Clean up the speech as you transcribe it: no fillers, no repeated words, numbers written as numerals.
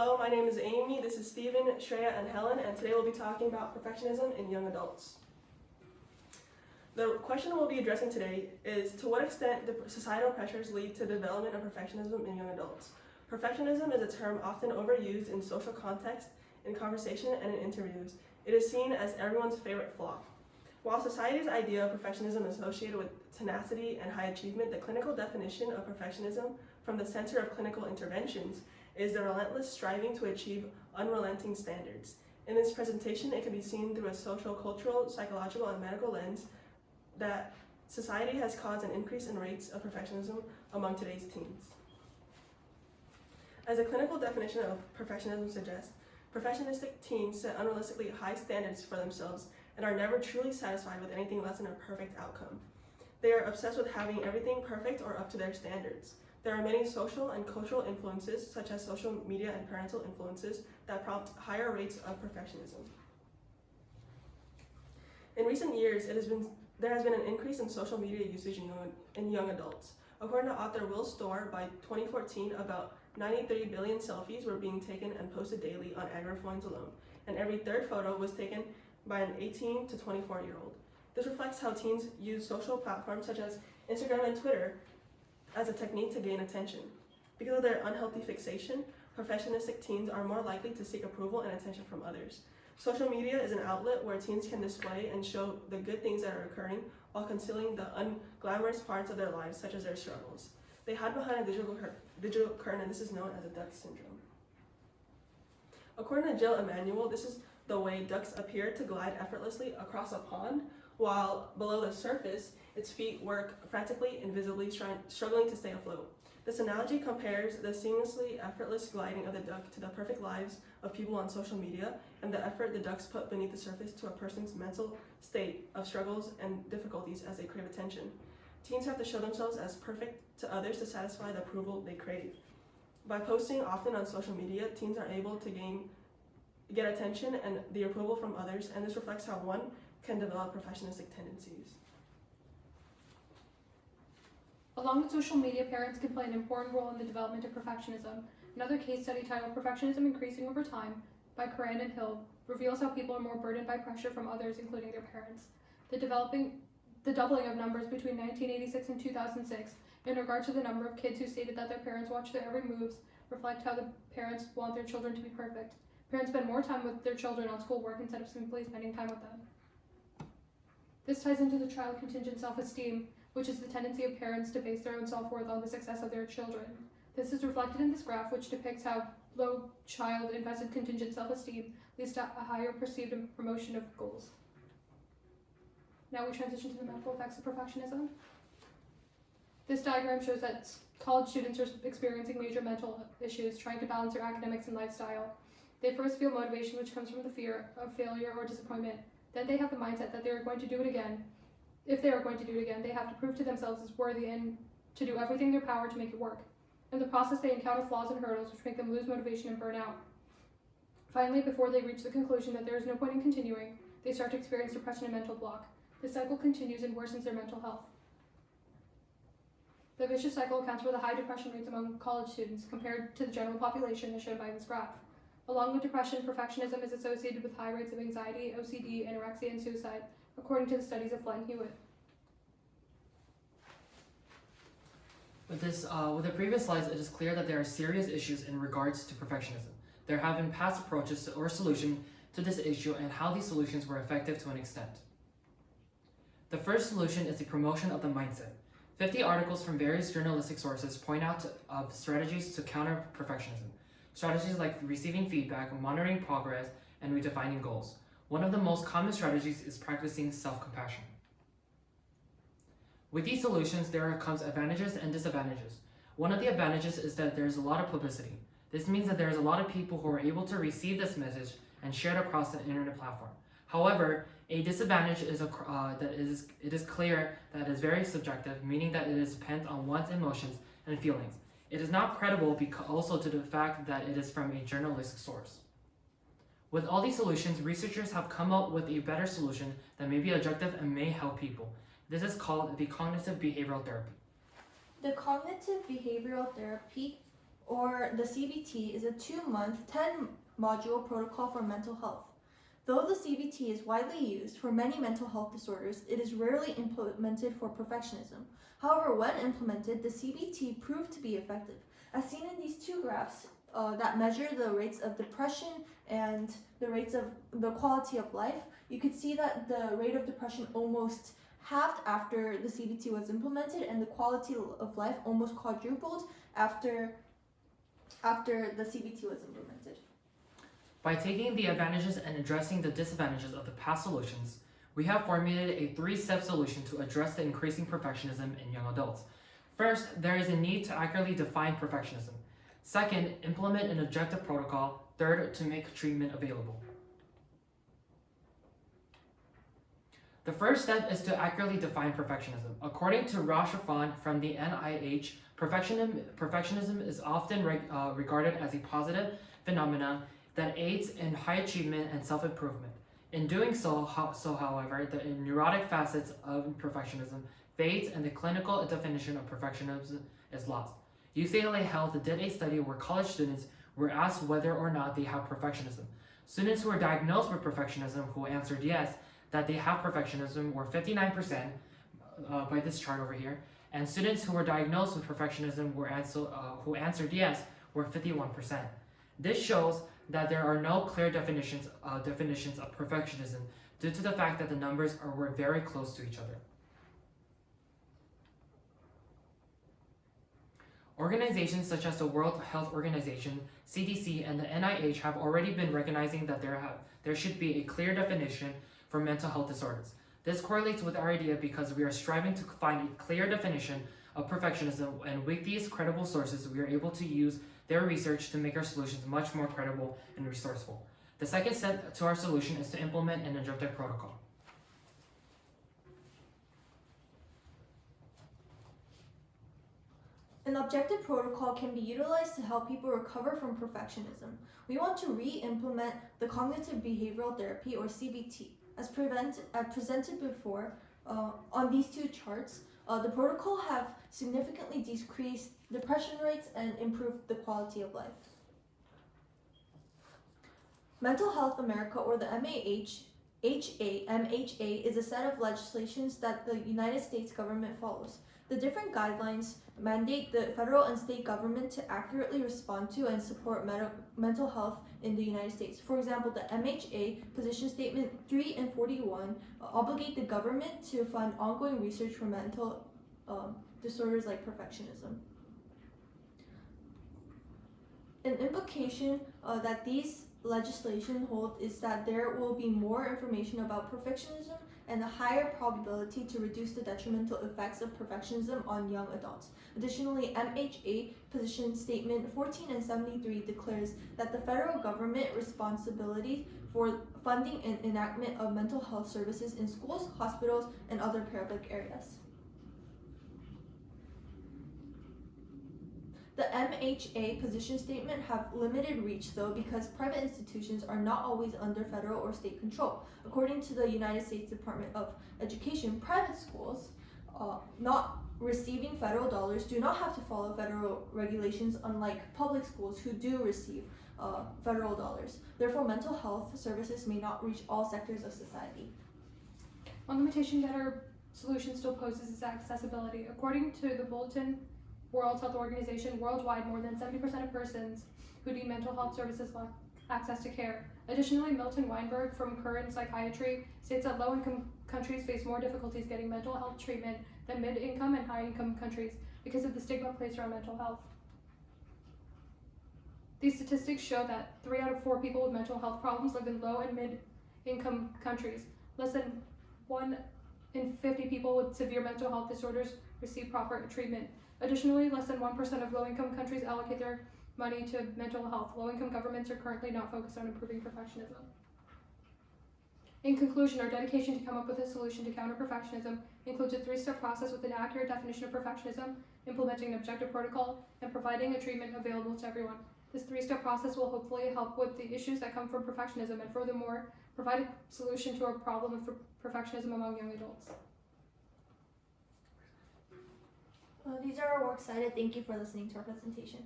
Hello, my name is Amy, this is Steven, Shreya, and Helen, and today we'll be talking about perfectionism in young adults. The question we'll be addressing today is, to what extent do societal pressures lead to the development of perfectionism in young adults? Perfectionism is a term often overused in social context, in conversation, and in interviews. It is seen as everyone's favorite flaw. While society's idea of perfectionism is associated with tenacity and high achievement, the clinical definition of perfectionism from the Center of Clinical Interventions is the relentless striving to achieve unrelenting standards. In this presentation, it can be seen through a social, cultural, psychological, and medical lens that society has caused an increase in rates of perfectionism among today's teens. As a clinical definition of perfectionism suggests, perfectionistic teens set unrealistically high standards for themselves and are never truly satisfied with anything less than a perfect outcome. They are obsessed with having everything perfect or up to their standards. There are many social and cultural influences, such as social media and parental influences, that prompt higher rates of perfectionism. In recent years, there has been an increase in social media usage in young adults. According to author Will Storr, by 2014, about 93 billion selfies were being taken and posted daily on Android phones alone, and every third photo was taken by an 18 to 24-year-old. This reflects how teens use social platforms such as Instagram and Twitter as a technique to gain attention. Because of their unhealthy fixation, perfectionistic teens are more likely to seek approval and attention from others. Social media is an outlet where teens can display and show the good things that are occurring while concealing the unglamorous parts of their lives, such as their struggles. They hide behind a digital curtain, and this is known as a duck syndrome. According to Jill Emanuel, this is the way ducks appear to glide effortlessly across a pond, while below the surface, its feet work frantically and visibly struggling to stay afloat. This analogy compares the seamlessly effortless gliding of the duck to the perfect lives of people on social media and the effort the ducks put beneath the surface to a person's mental state of struggles and difficulties as they crave attention. Teens have to show themselves as perfect to others to satisfy the approval they crave. By posting often on social media, teens are able to get attention and the approval from others, and this reflects how one can develop perfectionistic tendencies. Along with social media, parents can play an important role in the development of perfectionism. Another case study titled Perfectionism Increasing Over Time by Coran and Hill reveals how people are more burdened by pressure from others, including their parents. The doubling of numbers between 1986 and 2006 in regard to the number of kids who stated that their parents watch their every moves reflect how the parents want their children to be perfect. Parents spend more time with their children on schoolwork instead of simply spending time with them. This ties into the child contingent self-esteem, which is the tendency of parents to base their own self-worth on the success of their children. This is reflected in this graph, which depicts how low child-invested contingent self-esteem leads to a higher perceived promotion of goals. Now we transition to the medical effects of perfectionism. This diagram shows that college students are experiencing major mental issues, trying to balance their academics and lifestyle. They first feel motivation, which comes from the fear of failure or disappointment. Then they have the mindset that they are going to do it again. If they are going to do it again, they have to prove to themselves as worthy and to do everything in their power to make it work. In the process, they encounter flaws and hurdles which make them lose motivation and burn out. Finally, before they reach the conclusion that there is no point in continuing, they start to experience depression and mental block. This cycle continues and worsens their mental health. The vicious cycle accounts for the high depression rates among college students compared to the general population as shown by this graph. Along with depression, perfectionism is associated with high rates of anxiety, OCD, anorexia, and suicide, according to the studies of Flett and Hewitt. With the previous slides, it is clear that there are serious issues in regards to perfectionism. There have been past approaches or solutions to this issue and how these solutions were effective to an extent. The first solution is the promotion of the mindset. 50 articles from various journalistic sources point out strategies to counter perfectionism. Strategies like receiving feedback, monitoring progress, and redefining goals. One of the most common strategies is practicing self-compassion. With these solutions, there comes advantages and disadvantages. One of the advantages is that there is a lot of publicity. This means that there is a lot of people who are able to receive this message and share it across the internet platform. However, a disadvantage is it is clear that it is very subjective, meaning that it is dependent on one's emotions and feelings. It is not credible because also to the fact that it is from a journalistic source. With all these solutions, researchers have come up with a better solution that may be objective and may help people. This is called the cognitive behavioral therapy. The cognitive behavioral therapy, or the CBT, is a 2-month, 10-module protocol for mental health. Though the CBT is widely used for many mental health disorders, it is rarely implemented for perfectionism. However, when implemented, the CBT proved to be effective. As seen in these two graphs that measure the rates of depression and the rates of the quality of life, you could see that the rate of depression almost halved after the CBT was implemented, and the quality of life almost quadrupled after the CBT was implemented. By taking the advantages and addressing the disadvantages of the past solutions, we have formulated a 3-step solution to address the increasing perfectionism in young adults. First, there is a need to accurately define perfectionism. Second, implement an objective protocol. Third, to make treatment available. The first step is to accurately define perfectionism. According to Rashafan from the NIH, perfectionism is often regarded as a positive phenomenon that aids in high achievement and self-improvement. In doing so, however, the neurotic facets of perfectionism fades and the clinical definition of perfectionism is lost. UCLA Health did a study where college students were asked whether or not they have perfectionism. Students who were diagnosed with perfectionism who answered yes, that they have perfectionism, were 59% by this chart over here, and students who were diagnosed with perfectionism who answered yes were 51%. This shows that there are no clear definitions of perfectionism due to the fact that the numbers were very close to each other. Organizations such as the World Health Organization, CDC, and the NIH have already been recognizing that there should be a clear definition for mental health disorders. This correlates with our idea because we are striving to find a clear definition of perfectionism, and with these credible sources, we are able to use their research to make our solutions much more credible and resourceful. The second step to our solution is to implement an objective protocol. An objective protocol can be utilized to help people recover from perfectionism. We want to re-implement the cognitive behavioral therapy, or CBT. As presented before on these two charts, the protocol have significantly decreased depression rates and improved the quality of life. Mental Health America, or the MHA, is a set of legislations that the United States government follows. The different guidelines mandate the federal and state government to accurately respond to and support mental health in the United States. For example, the MHA Position Statement 3 and 41 obligate the government to fund ongoing research for mental disorders like perfectionism. An implication that these legislation hold is that there will be more information about perfectionism and a higher probability to reduce the detrimental effects of perfectionism on young adults. Additionally, MHA Position Statement 14 and 73 declares that the federal government responsibility for funding and enactment of mental health services in schools, hospitals, and other public areas. The MHA position statement have limited reach though, because private institutions are not always under federal or state control. According to the United States Department of Education, private schools not receiving federal dollars do not have to follow federal regulations, unlike public schools who do receive federal dollars. Therefore, mental health services may not reach all sectors of society. One limitation that our solution still poses is accessibility. According to the Bulletin World Health Organization, worldwide, more than 70% of persons who need mental health services lack access to care. Additionally, Milton Weinberg from Current Psychiatry states that low-income countries face more difficulties getting mental health treatment than mid-income and high-income countries because of the stigma placed around mental health. These statistics show that 3 out of 4 people with mental health problems live in low and mid-income countries. Less than 1 in 50 people with severe mental health disorders receive proper treatment. Additionally, less than 1% of low-income countries allocate their money to mental health. Low-income governments are currently not focused on improving perfectionism. In conclusion, our dedication to come up with a solution to counter perfectionism includes a 3-step process with an accurate definition of perfectionism, implementing an objective protocol, and providing a treatment available to everyone. This 3-step process will hopefully help with the issues that come from perfectionism and furthermore provide a solution to our problem of perfectionism among young adults. These are our works cited. Thank you for listening to our presentation.